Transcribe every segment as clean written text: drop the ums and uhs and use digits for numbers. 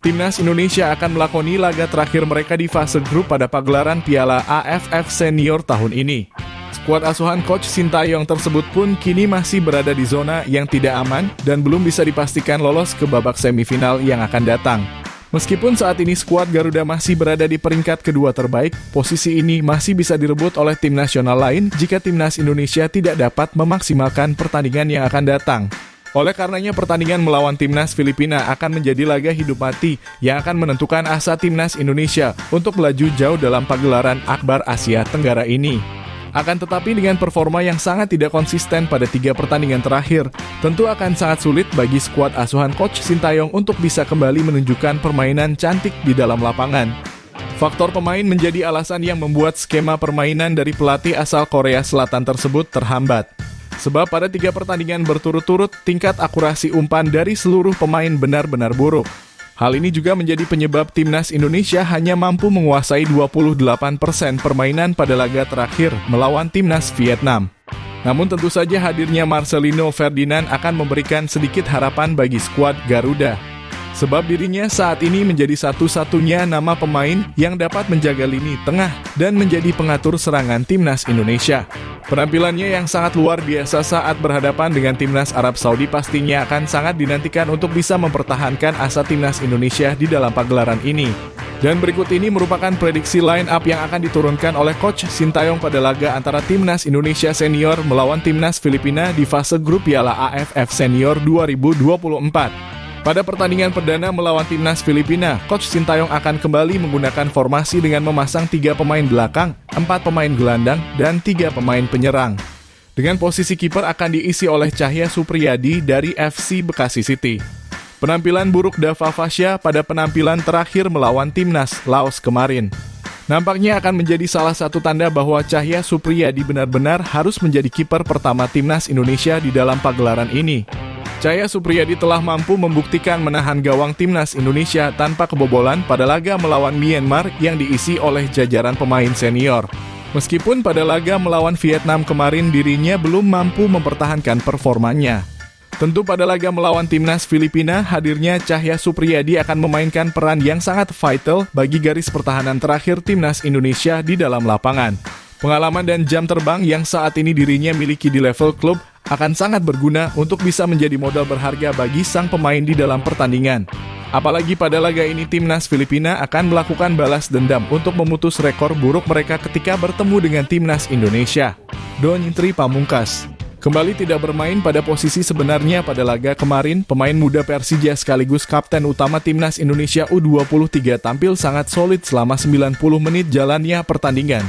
Timnas Indonesia akan melakoni laga terakhir mereka di fase grup pada pagelaran Piala AFF Senior tahun ini. Skuad asuhan Coach Sintayong tersebut pun kini masih berada di zona yang tidak aman dan belum bisa dipastikan lolos ke babak semifinal yang akan datang. Meskipun saat ini skuad Garuda masih berada di peringkat kedua terbaik, posisi ini masih bisa direbut oleh tim nasional lain jika Timnas Indonesia tidak dapat memaksimalkan pertandingan yang akan datang. Oleh karenanya pertandingan melawan Timnas Filipina akan menjadi laga hidup mati yang akan menentukan asa Timnas Indonesia untuk melaju jauh dalam pagelaran Akbar Asia Tenggara ini. Akan tetapi dengan performa yang sangat tidak konsisten pada 3 pertandingan terakhir, tentu akan sangat sulit bagi skuad asuhan Coach Sintayong untuk bisa kembali menunjukkan permainan cantik di dalam lapangan. Faktor pemain menjadi alasan yang membuat skema permainan dari pelatih asal Korea Selatan tersebut terhambat. Sebab pada 3 pertandingan berturut-turut, tingkat akurasi umpan dari seluruh pemain benar-benar buruk. Hal ini juga menjadi penyebab Timnas Indonesia hanya mampu menguasai 28% permainan pada laga terakhir melawan Timnas Vietnam. Namun tentu saja hadirnya Marcelino Ferdinand akan memberikan sedikit harapan bagi skuad Garuda. Sebab dirinya saat ini menjadi satu-satunya nama pemain yang dapat menjaga lini tengah dan menjadi pengatur serangan Timnas Indonesia. Penampilannya yang sangat luar biasa saat berhadapan dengan Timnas Arab Saudi pastinya akan sangat dinantikan untuk bisa mempertahankan asa Timnas Indonesia di dalam pagelaran ini. Dan berikut ini merupakan prediksi line up yang akan diturunkan oleh Coach Sintayong pada laga antara Timnas Indonesia Senior melawan Timnas Filipina di fase grup Piala AFF Senior 2024. Pada pertandingan perdana melawan Timnas Filipina, Coach Sintayong akan kembali menggunakan formasi dengan memasang 3 pemain belakang, 4 pemain gelandang, dan 3 pemain penyerang. Dengan posisi kiper akan diisi oleh Cahya Supriyadi dari FC Bekasi City. Penampilan buruk Dava Fasya pada penampilan terakhir melawan Timnas Laos kemarin. Nampaknya akan menjadi salah satu tanda bahwa Cahya Supriyadi benar-benar harus menjadi kiper pertama Timnas Indonesia di dalam pagelaran ini. Cahya Supriyadi telah mampu membuktikan menahan gawang Timnas Indonesia tanpa kebobolan pada laga melawan Myanmar yang diisi oleh jajaran pemain senior. Meskipun pada laga melawan Vietnam kemarin dirinya belum mampu mempertahankan performanya. Tentu pada laga melawan Timnas Filipina, hadirnya Cahya Supriyadi akan memainkan peran yang sangat vital bagi garis pertahanan terakhir Timnas Indonesia di dalam lapangan. Pengalaman dan jam terbang yang saat ini dirinya miliki di level klub akan sangat berguna untuk bisa menjadi modal berharga bagi sang pemain di dalam pertandingan. Apalagi pada laga ini Timnas Filipina akan melakukan balas dendam untuk memutus rekor buruk mereka ketika bertemu dengan Timnas Indonesia. Doni Tri Pamungkas kembali tidak bermain pada posisi sebenarnya pada laga kemarin. Pemain muda Persija sekaligus kapten utama Timnas Indonesia U23 tampil sangat solid selama 90 menit jalannya pertandingan.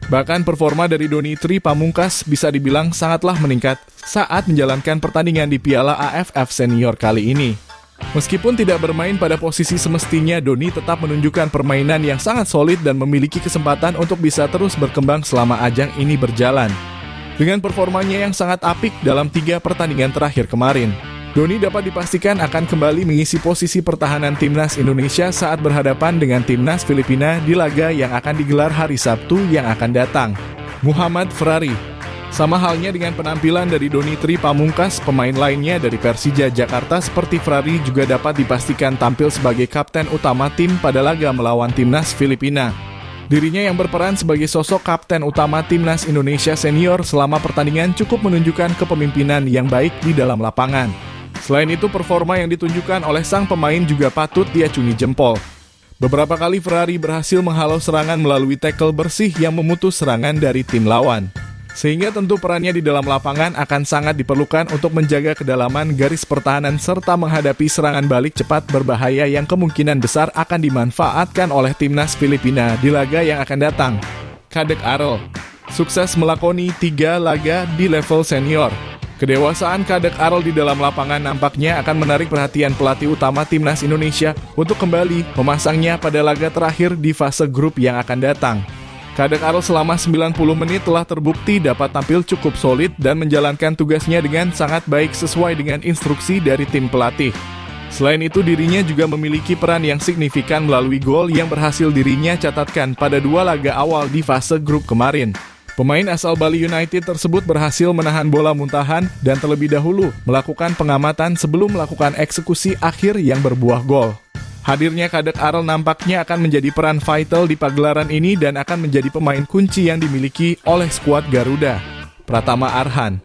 Bahkan performa dari Doni Tri Pamungkas bisa dibilang sangatlah meningkat saat menjalankan pertandingan di Piala AFF Senior kali ini. Meskipun tidak bermain pada posisi semestinya, Doni tetap menunjukkan permainan yang sangat solid dan memiliki kesempatan untuk bisa terus berkembang selama ajang ini berjalan. Dengan performanya yang sangat apik dalam 3 pertandingan terakhir kemarin, Doni dapat dipastikan akan kembali mengisi posisi pertahanan Timnas Indonesia saat berhadapan dengan Timnas Filipina di laga yang akan digelar hari Sabtu yang akan datang. Muhammad Ferrari. Sama halnya dengan penampilan dari Doni Tri Pamungkas, pemain lainnya dari Persija Jakarta seperti Ferrari juga dapat dipastikan tampil sebagai kapten utama tim pada laga melawan Timnas Filipina. Dirinya yang berperan sebagai sosok kapten utama Timnas Indonesia Senior selama pertandingan cukup menunjukkan kepemimpinan yang baik di dalam lapangan. Selain itu, performa yang ditunjukkan oleh sang pemain juga patut diacungi jempol. Beberapa kali Ferrari berhasil menghalau serangan melalui tackle bersih yang memutus serangan dari tim lawan. Sehingga tentu perannya di dalam lapangan akan sangat diperlukan untuk menjaga kedalaman garis pertahanan serta menghadapi serangan balik cepat berbahaya yang kemungkinan besar akan dimanfaatkan oleh Timnas Filipina di laga yang akan datang. Kadek Arel sukses melakoni 3 laga di level senior. Kedewasaan Kadek Arel di dalam lapangan nampaknya akan menarik perhatian pelatih utama Timnas Indonesia untuk kembali memasangnya pada laga terakhir di fase grup yang akan datang. Kadek Arel selama 90 menit telah terbukti dapat tampil cukup solid dan menjalankan tugasnya dengan sangat baik sesuai dengan instruksi dari tim pelatih. Selain itu, dirinya juga memiliki peran yang signifikan melalui gol yang berhasil dirinya catatkan pada 2 laga awal di fase grup kemarin. Pemain asal Bali United tersebut berhasil menahan bola muntahan dan terlebih dahulu melakukan pengamatan sebelum melakukan eksekusi akhir yang berbuah gol. Hadirnya Kadek Arel nampaknya akan menjadi peran vital di pagelaran ini dan akan menjadi pemain kunci yang dimiliki oleh skuad Garuda. Pratama Arhan,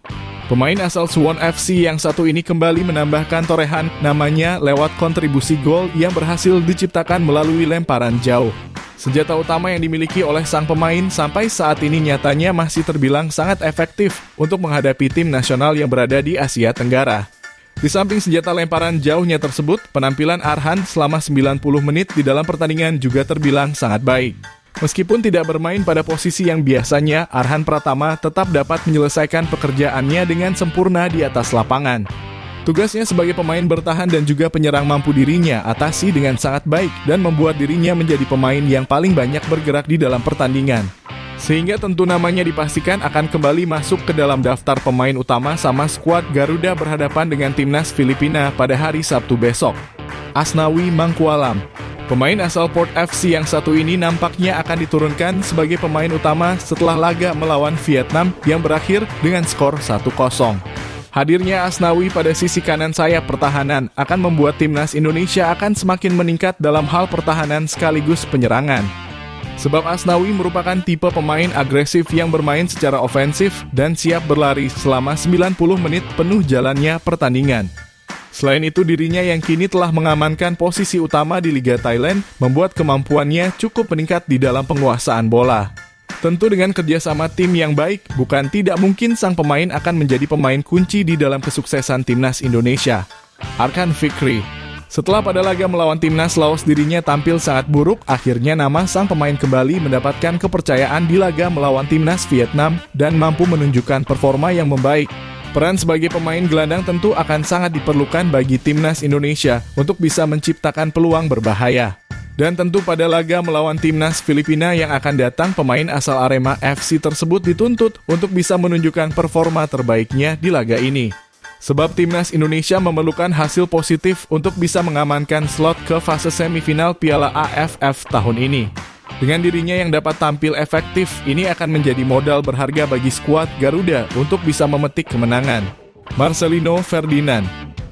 pemain asal Suwon FC yang satu ini kembali menambahkan torehan namanya lewat kontribusi gol yang berhasil diciptakan melalui lemparan jauh. Senjata utama yang dimiliki oleh sang pemain sampai saat ini nyatanya masih terbilang sangat efektif untuk menghadapi tim nasional yang berada di Asia Tenggara. Di samping senjata lemparan jauhnya tersebut, penampilan Arhan selama 90 menit di dalam pertandingan juga terbilang sangat baik. Meskipun tidak bermain pada posisi yang biasanya, Arhan Pratama tetap dapat menyelesaikan pekerjaannya dengan sempurna di atas lapangan. Tugasnya sebagai pemain bertahan dan juga penyerang mampu dirinya atasi dengan sangat baik dan membuat dirinya menjadi pemain yang paling banyak bergerak di dalam pertandingan. Sehingga tentu namanya dipastikan akan kembali masuk ke dalam daftar pemain utama sama skuad Garuda berhadapan dengan timnas Filipina pada hari Sabtu besok. Asnawi Mangkualam, pemain asal Port FC yang satu ini nampaknya akan diturunkan sebagai pemain utama setelah laga melawan Vietnam yang berakhir dengan skor 1-0. Hadirnya Asnawi pada sisi kanan sayap pertahanan akan membuat timnas Indonesia akan semakin meningkat dalam hal pertahanan sekaligus penyerangan. Sebab Asnawi merupakan tipe pemain agresif yang bermain secara ofensif dan siap berlari selama 90 menit penuh jalannya pertandingan. Selain itu, dirinya yang kini telah mengamankan posisi utama di Liga Thailand membuat kemampuannya cukup meningkat di dalam penguasaan bola. Tentu dengan kerjasama tim yang baik, bukan tidak mungkin sang pemain akan menjadi pemain kunci di dalam kesuksesan timnas Indonesia. Arkan Fikri, setelah pada laga melawan timnas Laos dirinya tampil sangat buruk, akhirnya nama sang pemain kembali mendapatkan kepercayaan di laga melawan timnas Vietnam dan mampu menunjukkan performa yang membaik. Peran sebagai pemain gelandang tentu akan sangat diperlukan bagi timnas Indonesia untuk bisa menciptakan peluang berbahaya. Dan tentu pada laga melawan timnas Filipina yang akan datang, pemain asal Arema FC tersebut dituntut untuk bisa menunjukkan performa terbaiknya di laga ini. Sebab timnas Indonesia memerlukan hasil positif untuk bisa mengamankan slot ke fase semifinal Piala AFF tahun ini. Dengan dirinya yang dapat tampil efektif, ini akan menjadi modal berharga bagi skuad Garuda untuk bisa memetik kemenangan. Marcelino Ferdinand,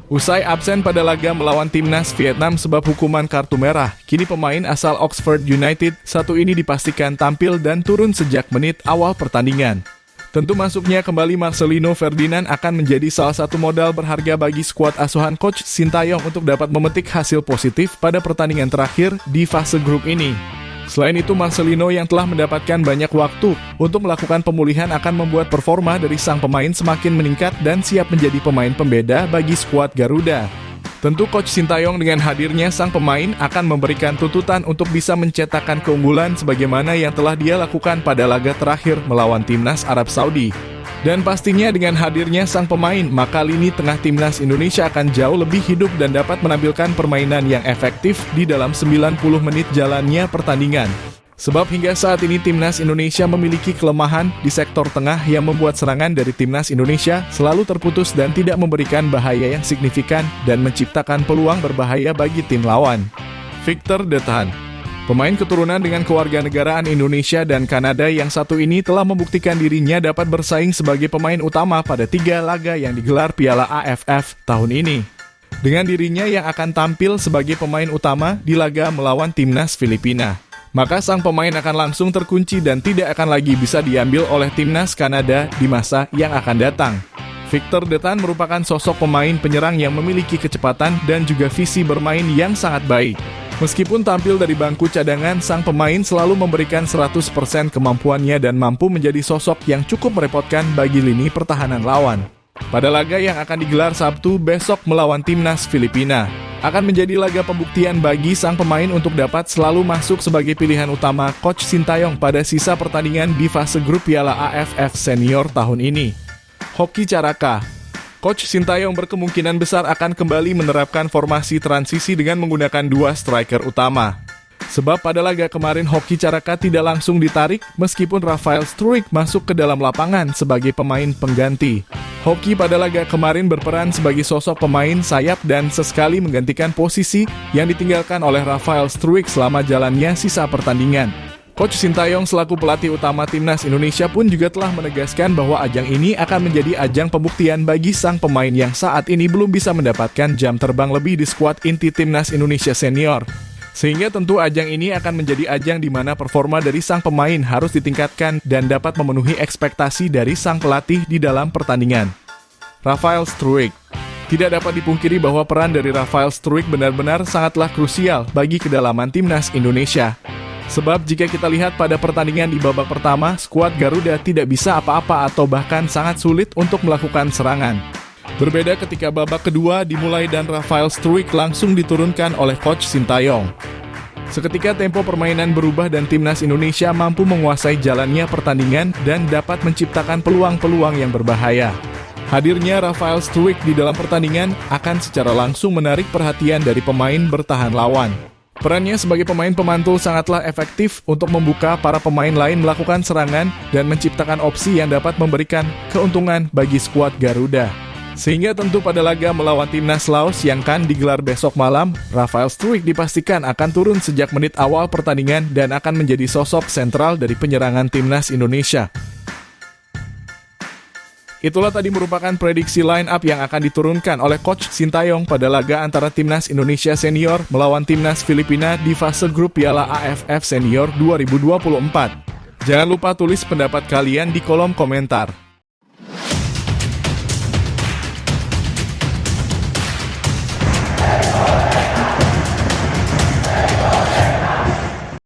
usai absen pada laga melawan timnas Vietnam sebab hukuman kartu merah, kini pemain asal Oxford United satu ini dipastikan tampil dan turun sejak menit awal pertandingan. Tentu masuknya kembali Marcelino Ferdinand akan menjadi salah satu modal berharga bagi skuad asuhan Coach Sintayong untuk dapat memetik hasil positif pada pertandingan terakhir di fase grup ini. Selain itu, Marcelino yang telah mendapatkan banyak waktu untuk melakukan pemulihan akan membuat performa dari sang pemain semakin meningkat dan siap menjadi pemain pembeda bagi skuad Garuda. Tentu Coach Sintayong dengan hadirnya sang pemain akan memberikan tuntutan untuk bisa mencetakkan keunggulan sebagaimana yang telah dia lakukan pada laga terakhir melawan timnas Arab Saudi. Dan pastinya dengan hadirnya sang pemain, maka lini tengah timnas Indonesia akan jauh lebih hidup dan dapat menampilkan permainan yang efektif di dalam 90 menit jalannya pertandingan. Sebab hingga saat ini timnas Indonesia memiliki kelemahan di sektor tengah yang membuat serangan dari timnas Indonesia selalu terputus dan tidak memberikan bahaya yang signifikan dan menciptakan peluang berbahaya bagi tim lawan. Victor Detan, pemain keturunan dengan kewarganegaraan Indonesia dan Kanada yang satu ini telah membuktikan dirinya dapat bersaing sebagai pemain utama pada 3 laga yang digelar Piala AFF tahun ini. Dengan dirinya yang akan tampil sebagai pemain utama di laga melawan timnas Filipina, maka sang pemain akan langsung terkunci dan tidak akan lagi bisa diambil oleh timnas Kanada di masa yang akan datang. Victor Detan merupakan sosok pemain penyerang yang memiliki kecepatan dan juga visi bermain yang sangat baik. Meskipun tampil dari bangku cadangan, sang pemain selalu memberikan 100% kemampuannya dan mampu menjadi sosok yang cukup merepotkan bagi lini pertahanan lawan. Pada laga yang akan digelar Sabtu besok melawan timnas Filipina, akan menjadi laga pembuktian bagi sang pemain untuk dapat selalu masuk sebagai pilihan utama Coach Sintayong pada sisa pertandingan di fase grup Piala AFF Senior tahun ini. Hoki Caraka, Coach Sintayong berkemungkinan besar akan kembali menerapkan formasi transisi dengan menggunakan 2 striker utama. Sebab pada laga kemarin Hoki Caraka tidak langsung ditarik meskipun Rafael Struijk masuk ke dalam lapangan sebagai pemain pengganti. Hoki pada laga kemarin berperan sebagai sosok pemain sayap dan sesekali menggantikan posisi yang ditinggalkan oleh Rafael Struijk selama jalannya sisa pertandingan. Coach Sintayong selaku pelatih utama timnas Indonesia pun juga telah menegaskan bahwa ajang ini akan menjadi ajang pembuktian bagi sang pemain yang saat ini belum bisa mendapatkan jam terbang lebih di skuad inti timnas Indonesia senior. Sehingga tentu ajang ini akan menjadi ajang di mana performa dari sang pemain harus ditingkatkan dan dapat memenuhi ekspektasi dari sang pelatih di dalam pertandingan. Rafael Struijk. Tidak dapat dipungkiri bahwa peran dari Rafael Struijk benar-benar sangatlah krusial bagi kedalaman timnas Indonesia. Sebab jika kita lihat pada pertandingan di babak pertama, skuad Garuda tidak bisa apa-apa atau bahkan sangat sulit untuk melakukan serangan. Berbeda ketika babak kedua dimulai dan Rafael Struijk langsung diturunkan oleh Coach Sintayong. Seketika tempo permainan berubah dan timnas Indonesia mampu menguasai jalannya pertandingan dan dapat menciptakan peluang-peluang yang berbahaya. Hadirnya Rafael Struijk di dalam pertandingan akan secara langsung menarik perhatian dari pemain bertahan lawan. Perannya sebagai pemain pemantul sangatlah efektif untuk membuka para pemain lain melakukan serangan dan menciptakan opsi yang dapat memberikan keuntungan bagi skuad Garuda. Sehingga tentu pada laga melawan timnas Laos yang akan digelar besok malam, Rafael Struijk dipastikan akan turun sejak menit awal pertandingan dan akan menjadi sosok sentral dari penyerangan timnas Indonesia. Itulah tadi merupakan prediksi line up yang akan diturunkan oleh Coach Sintayong pada laga antara timnas Indonesia senior melawan timnas Filipina di fase grup Piala AFF Senior 2024. Jangan lupa tulis pendapat kalian di kolom komentar.